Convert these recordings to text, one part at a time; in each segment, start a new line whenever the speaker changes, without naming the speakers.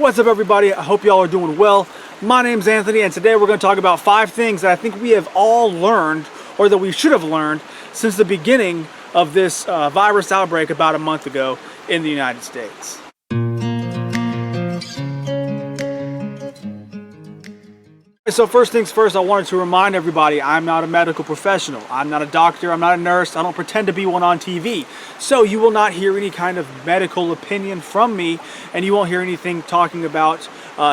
What's up, everybody? I hope y'all are doing well. My name's Anthony, and today we're going to talk about 5 things that I think we have all learned, or that we should have learned, since the beginning of this virus outbreak about a month ago in the United States. So first things first, I wanted to remind everybody I'm not a medical professional. I'm not a doctor, I'm not a nurse, I don't pretend to be one on TV. So you will not hear any kind of medical opinion from me, and you won't hear anything talking about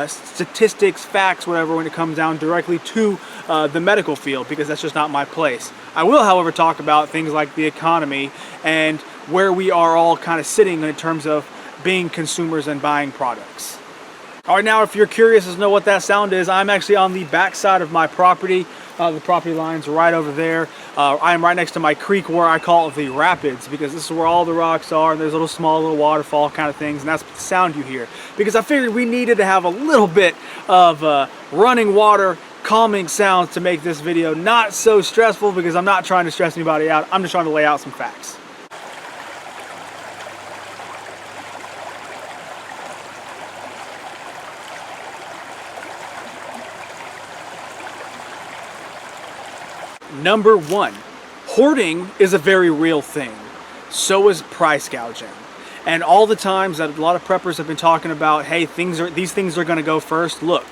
statistics, facts, whatever, when it comes down directly to the medical field, because that's just not my place. I will, however, talk about things like the economy and where we are all kind of sitting in terms of being consumers and buying products. Alright, now if you're curious as to know what that sound is, I'm actually on the back side of my property. The property line's right over there. I am right next to my creek, where I call it the rapids, because this is where all the rocks are, and there's little small little waterfall kind of things, and that's the sound you hear. Because I figured we needed to have a little bit of running water, calming sounds to make this video not so stressful, because I'm not trying to stress anybody out. I'm just trying to lay out some facts. Number 1, hoarding is a very real thing. So is price gouging. And all the times that a lot of preppers have been talking about, hey, these things are going to go first. Look,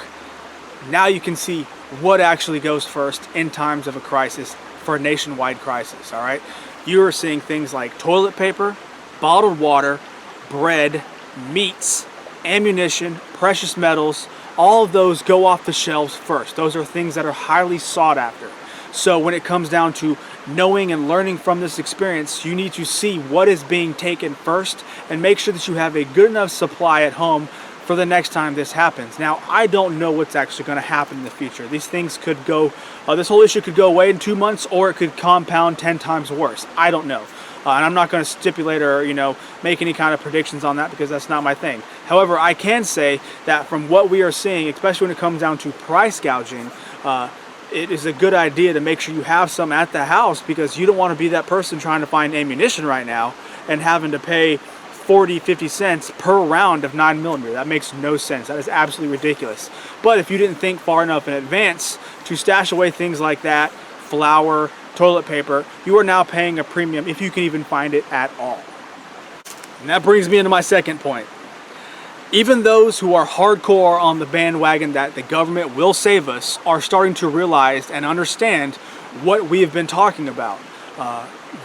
now you can see what actually goes first in times of a crisis, for a nationwide crisis, all right? You are seeing things like toilet paper, bottled water, bread, meats, ammunition, precious metals. All of those go off the shelves first. Those are things that are highly sought after. So when it comes down to knowing and learning from this experience, you need to see what is being taken first and make sure that you have a good enough supply at home for the next time this happens. Now, I don't know what's actually going to happen in the future. These things could go, this whole issue could go away in 2 months, or it could compound 10 times worse. I don't know. And I'm not going to stipulate or, make any kind of predictions on that, because that's not my thing. However, I can say that from what we are seeing, especially when it comes down to price gouging, it is a good idea to make sure you have some at the house, because you don't want to be that person trying to find ammunition right now and having to pay 40-50 cents per round of 9mm. That makes no sense. That is absolutely ridiculous. But if you didn't think far enough in advance to stash away things like that, flour, toilet paper, you are now paying a premium if you can even find it at all. And that brings me into my second point. Even those who are hardcore on the bandwagon that the government will save us are starting to realize and understand what we have been talking about.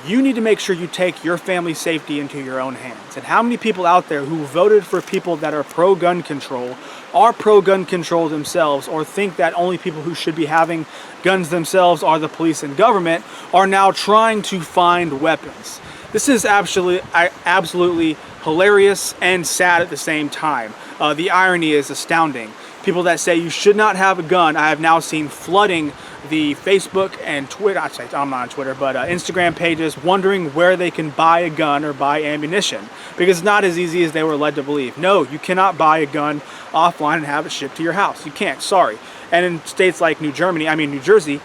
You need to make sure you take your family's safety into your own hands. And how many people out there who voted for people that are pro-gun control are pro-gun control themselves, or think that only people who should be having guns themselves are the police and government, are now trying to find weapons? This is absolutely hilarious and sad at the same time. The irony is astounding. People that say you should not have a gun, I have now seen flooding the Facebook and Twitter, I'm not on Twitter, but Instagram pages, wondering where they can buy a gun or buy ammunition, because it's not as easy as they were led to believe. No, you cannot buy a gun offline and have it shipped to your house. You can't, sorry. And in states like New Jersey,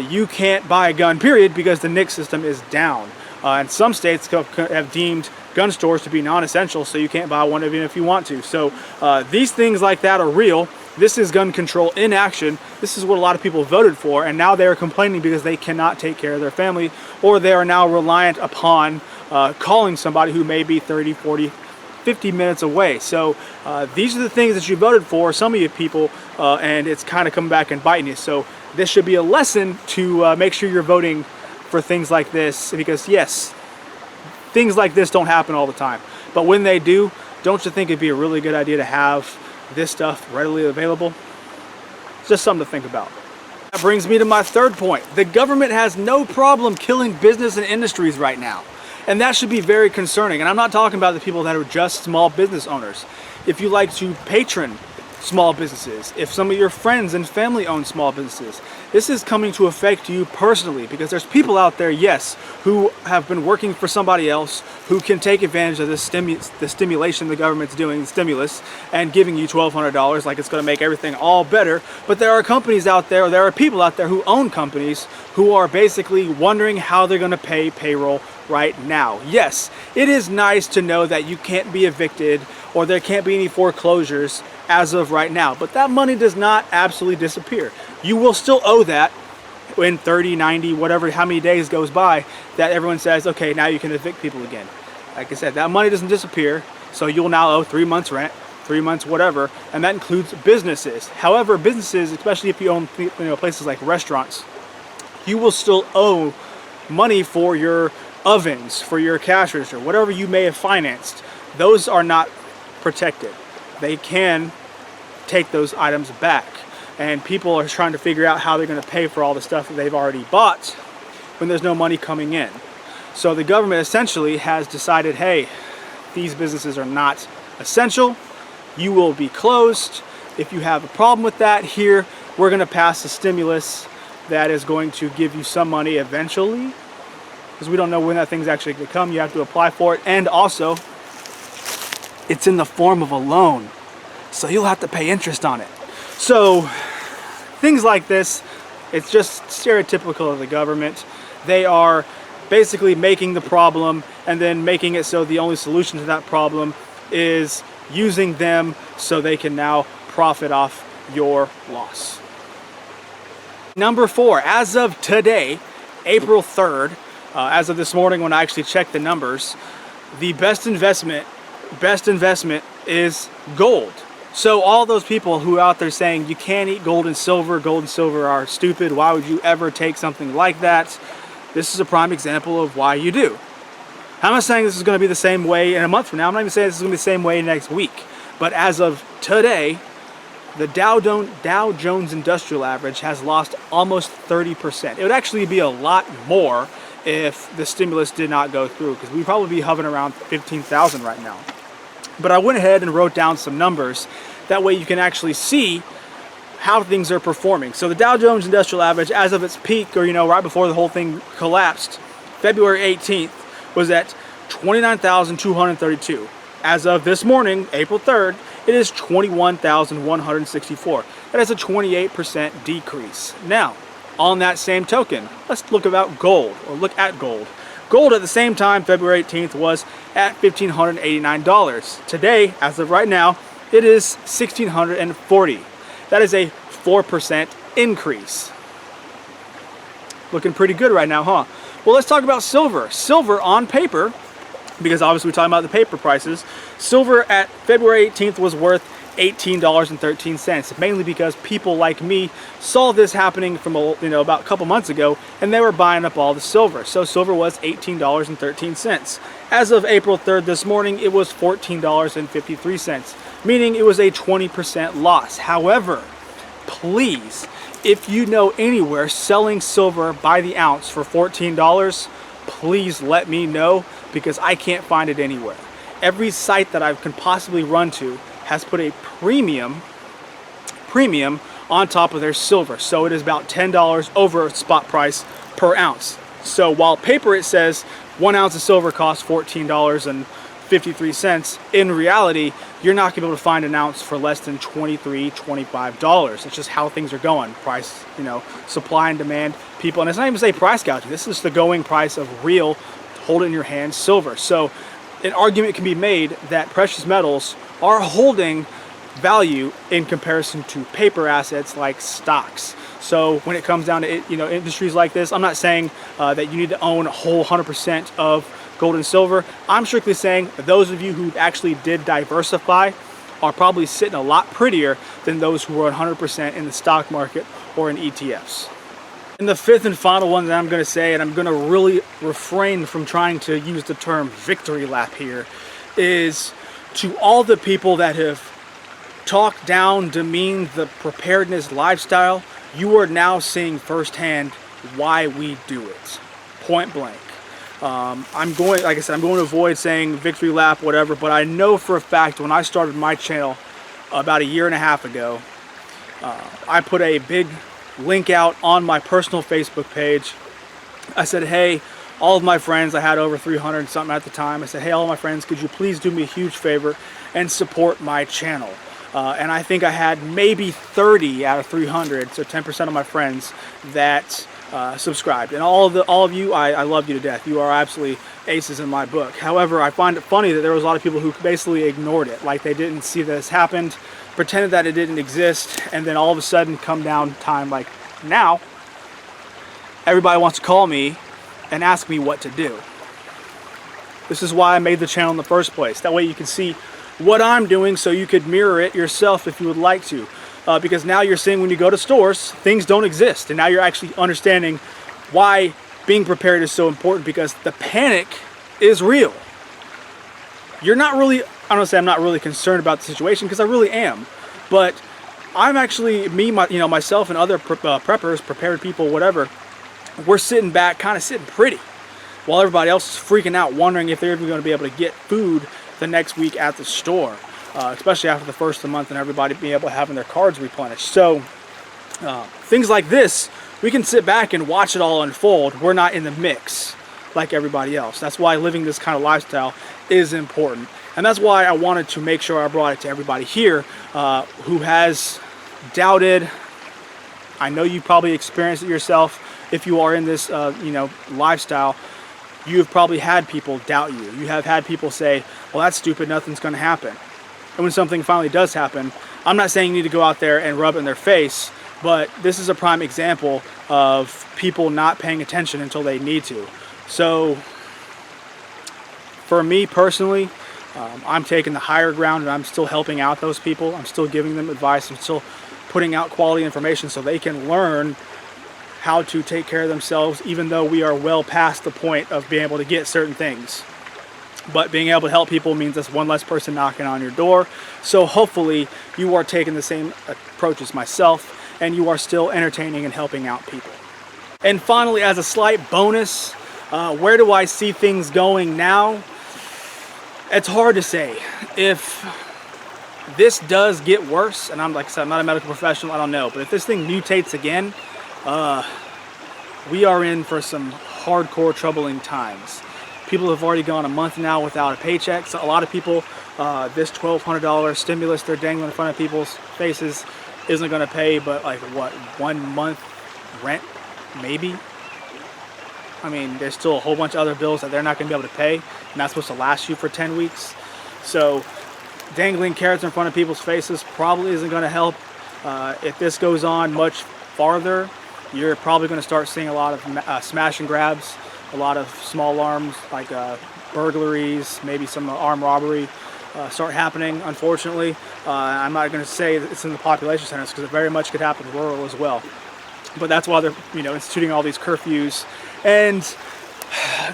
you can't buy a gun, period, because the NICS system is down. And some states have deemed gun stores to be non-essential, so you can't buy one even if you want to. So these things like that are real. This is gun control in action. This is what a lot of people voted for, and now they are complaining because they cannot take care of their family, or they are now reliant upon calling somebody who may be 30, 40, 50 minutes away. So these are the things that you voted for, some of you people, and it's kind of coming back and biting you. So this should be a lesson to make sure you're voting for things like this, because yes, things like this don't happen all the time, but when they do, don't you think it'd be a really good idea to have this stuff readily available? It's just something to think about. That brings me to my third point. The government has no problem killing business and industries right now, and that should be very concerning. And I'm not talking about the people that are just small business owners. If you like to patron small businesses, if some of your friends and family own small businesses, this is coming to affect you personally, because there's people out there, yes, who have been working for somebody else, who can take advantage of the stimulation the government's doing, the stimulus, and giving you $1,200 like it's going to make everything all better. But there are companies out there, or there are people out there who own companies, who are basically wondering how they're going to pay payroll right now. Yes, it is nice to know that you can't be evicted or there can't be any foreclosures as of right now, but that money does not absolutely disappear. You will still owe that when 30, 90, whatever, how many days goes by that everyone says, okay, now you can evict people again. Like I said, that money doesn't disappear, so you'll now owe 3 months rent, 3 months whatever, and that includes businesses. However, businesses, especially if you own places like restaurants, you will still owe money for your ovens, for your cash register, whatever you may have financed. Those are not protected. They can take those items back, and people are trying to figure out how they're going to pay for all the stuff that they've already bought when there's no money coming in. So the government essentially has decided, hey, these businesses are not essential, you will be closed. If you have a problem with that, here we're going to pass a stimulus that is going to give you some money eventually, because we don't know when that thing's actually going to come. You have to apply for it, and also it's in the form of a loan, so you'll have to pay interest on it. So things like this, it's just stereotypical of the government. They are basically making the problem and then making it so the only solution to that problem is using them so they can now profit off your loss. Number 4, as of today, April 3rd, as of this morning when I actually checked the numbers, the best investment is gold. So all those people who are out there saying you can't eat gold and silver are stupid, why would you ever take something like that? This is a prime example of why you do. I'm not saying this is going to be the same way in a month from now. I'm not even saying this is going to be the same way next week. But as of today, the Dow Jones Industrial Average has lost almost 30%. It would actually be a lot more if the stimulus did not go through, because we'd probably be hovering around 15,000 right now. But I went ahead and wrote down some numbers. That way you can actually see how things are performing. So the Dow Jones Industrial Average, as of its peak, or right before the whole thing collapsed, February 18th, was at 29,232. As of this morning, April 3rd, it is 21,164. That is a 28% decrease. Now, on that same token, let's look at gold. Gold at the same time, February 18th, was at $1,589. Today, as of right now, it is $1,640. That is a 4% increase. Looking pretty good right now, huh? Well, let's talk about silver. Silver on paper, because obviously we're talking about the paper prices, silver at February 18th was worth $18.13, mainly because people like me saw this happening from about a couple months ago, and they were buying up all the silver. So silver was $18.13. As of April 3rd this morning, it was $14.53, meaning it was a 20% loss. However, please, if you know anywhere selling silver by the ounce for $14, please let me know, because I can't find it anywhere. Every site that I can possibly run to has put a premium on top of their silver. So it is about $10 over spot price per ounce. So while paper it says 1 ounce of silver costs $14.53, in reality, you're not going to be able to find an ounce for less than $23, $25. It's just how things are going. Price, supply and demand, people, and it's not even say price gouging. This is the going price of real, hold it in your hand, silver. So an argument can be made that precious metals are holding value in comparison to paper assets like stocks. So when it comes down to industries like this, I'm not saying that you need to own a whole 100% of gold and silver. I'm strictly saying that those of you who actually did diversify are probably sitting a lot prettier than those who are 100% in the stock market or in ETFs. And the fifth and final one that I'm going to say, and I'm going to really refrain from trying to use the term victory lap here, is to all the people that have talked down, demeaned the preparedness lifestyle, you are now seeing firsthand why we do it. Point blank. Like I said, I'm going to avoid saying victory lap, whatever, but I know for a fact when I started my channel about 1.5 years ago, I put a big link out on my personal Facebook page. I said, hey, all of my friends, I had over 300 and something at the time. I said, hey, all of my friends, could you please do me a huge favor and support my channel? And I think I had maybe 30 out of 300, so 10% of my friends that subscribed. And all of you, I love you to death. You are absolutely aces in my book. However, I find it funny that there was a lot of people who basically ignored it, like they didn't see this happened, pretended that it didn't exist, and then all of a sudden come down time like now, everybody wants to call me and ask me what to do. This is why I made the channel in the first place. That way you can see what I'm doing, so you could mirror it yourself if you would like to. Because now you're seeing when you go to stores, things don't exist. And now you're actually understanding why being prepared is so important, because the panic is real. You're not really, I don't say I'm not really concerned about the situation, because I really am. But I'm actually, myself and other preppers, prepared people, whatever, we're sitting back, kind of sitting pretty, while everybody else is freaking out, wondering if they're even going to be able to get food the next week at the store. Especially after the first of the month and everybody being able to having their cards replenished. So things like this, we can sit back and watch it all unfold. We're not in the mix like everybody else. That's why living this kind of lifestyle is important. And that's why I wanted to make sure I brought it to everybody here who has doubted. I know you probably experienced it yourself. If you are in this lifestyle, you've probably had people doubt you. You have had people say, well, that's stupid, nothing's going to happen. And when something finally does happen, I'm not saying you need to go out there and rub it in their face, but this is a prime example of people not paying attention until they need to. So for me personally, I'm taking the higher ground, and I'm still helping out those people. I'm still giving them advice. I'm still putting out quality information so they can learn how to take care of themselves, even though we are well past the point of being able to get certain things. But being able to help people means there's one less person knocking on your door. So hopefully you are taking the same approach as myself, and you are still entertaining and helping out people. And finally, as a slight bonus, where do I see things going now? It's hard to say. If this does get worse, and like I said, I'm not a medical professional, I don't know, but if this thing mutates again, we are in for some hardcore troubling times. People have already gone a month now without a paycheck. So a lot of people, this $1,200 stimulus they're dangling in front of people's faces isn't going to pay but like what, 1 month rent maybe. I mean, there's still a whole bunch of other bills that they're not going to be able to pay, and that's supposed to last you for 10 weeks. So dangling carrots in front of people's faces probably isn't going to help. If this goes on much farther, you're probably going to start seeing a lot of smash and grabs, a lot of small alarms like burglaries, maybe some armed robbery start happening, unfortunately. I'm not going to say that it's in the population centers, because it very much could happen rural as well. But that's why they're instituting all these curfews and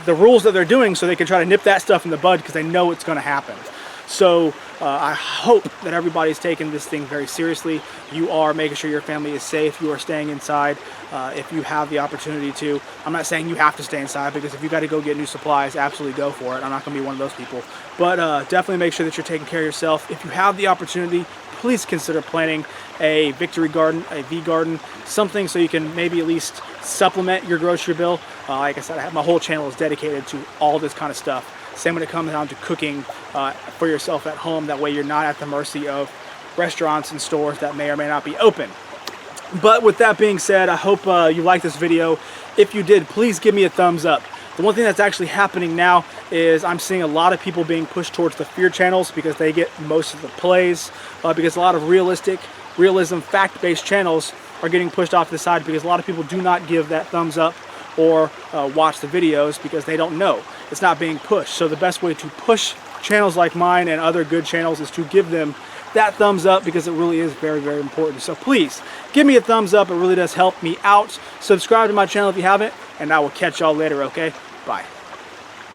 the rules that they're doing, so they can try to nip that stuff in the bud, because they know it's going to happen. So I hope that everybody's taking this thing very seriously. You are making sure your family is safe. You are staying inside if you have the opportunity to. I'm not saying you have to stay inside, because if you got to go get new supplies, absolutely go for it. I'm not going to be one of those people. But definitely make sure that you're taking care of yourself. If you have the opportunity, please consider planting a victory garden, a V garden, something so you can maybe at least supplement your grocery bill. Like I said, my whole channel is dedicated to all this kind of stuff. Same when it comes down to cooking for yourself at home. That way you're not at the mercy of restaurants and stores that may or may not be open. But with that being said, I hope you liked this video. If you did, please give me a thumbs up. The one thing that's actually happening now is I'm seeing a lot of people being pushed towards the fear channels, because they get most of the plays, because a lot of realism, fact-based channels are getting pushed off to the side, because a lot of people do not give that thumbs up or watch the videos because they don't know. It's not being pushed. So the best way to push channels like mine and other good channels is to give them that thumbs up, because it really is very, very important. So please give me a thumbs up. It really does help me out. Subscribe to my channel if you haven't, and I will catch y'all later, okay? Bye.